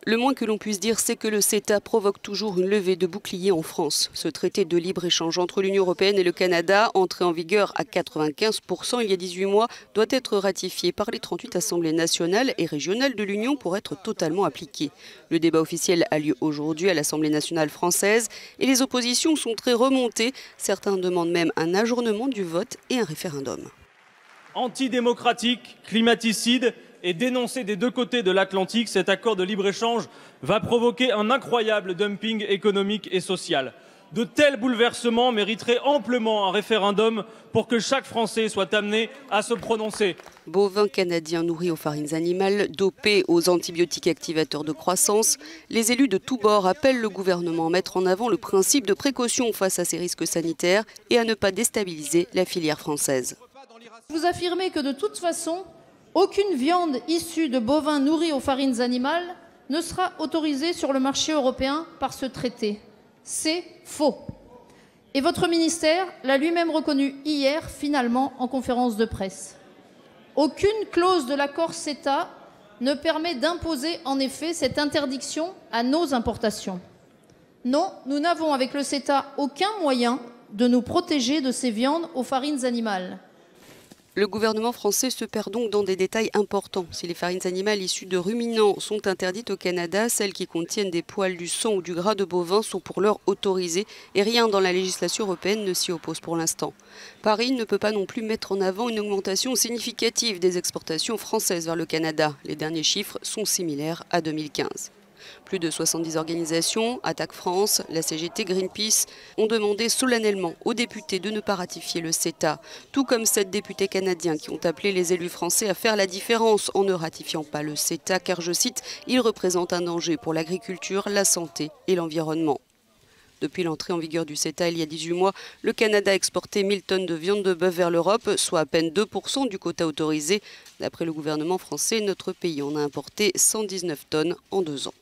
Le moins que l'on puisse dire, c'est que le CETA provoque toujours une levée de boucliers en France. Ce traité de libre-échange entre l'Union européenne et le Canada, entré en vigueur à 95% il y a 18 mois, doit être ratifié par les 38 assemblées nationales et régionales de l'Union pour être totalement appliqué. Le débat officiel a lieu aujourd'hui à l'Assemblée nationale française et les oppositions sont très remontées. Certains demandent même un ajournement du vote et un référendum. Antidémocratique, climaticide et dénoncé des deux côtés de l'Atlantique, cet accord de libre-échange va provoquer un incroyable dumping économique et social. De tels bouleversements mériteraient amplement un référendum pour que chaque Français soit amené à se prononcer. Bovins canadiens nourris aux farines animales, dopés aux antibiotiques activateurs de croissance, les élus de tous bords appellent le gouvernement à mettre en avant le principe de précaution face à ces risques sanitaires et à ne pas déstabiliser la filière française. Vous affirmez que de toute façon, aucune viande issue de bovins nourris aux farines animales ne sera autorisée sur le marché européen par ce traité. C'est faux. Et votre ministère l'a lui-même reconnu hier, finalement, en conférence de presse. Aucune clause de l'accord CETA ne permet d'imposer, en effet, cette interdiction à nos importations. Non, nous n'avons avec le CETA aucun moyen de nous protéger de ces viandes aux farines animales. Le gouvernement français se perd donc dans des détails importants. Si les farines animales issues de ruminants sont interdites au Canada, celles qui contiennent des poils, du sang ou du gras de bovin sont pour l'heure autorisées et rien dans la législation européenne ne s'y oppose pour l'instant. Paris ne peut pas non plus mettre en avant une augmentation significative des exportations françaises vers le Canada. Les derniers chiffres sont similaires à 2015. Plus de 70 organisations, Attaque France, la CGT, Greenpeace, ont demandé solennellement aux députés de ne pas ratifier le CETA, tout comme 7 députés canadiens qui ont appelé les élus français à faire la différence en ne ratifiant pas le CETA, car, je cite, « il représente un danger pour l'agriculture, la santé et l'environnement ». Depuis l'entrée en vigueur du CETA il y a 18 mois, le Canada a exporté 1000 tonnes de viande de bœuf vers l'Europe, soit à peine 2% du quota autorisé. D'après le gouvernement français, notre pays en a importé 119 tonnes en 2 ans.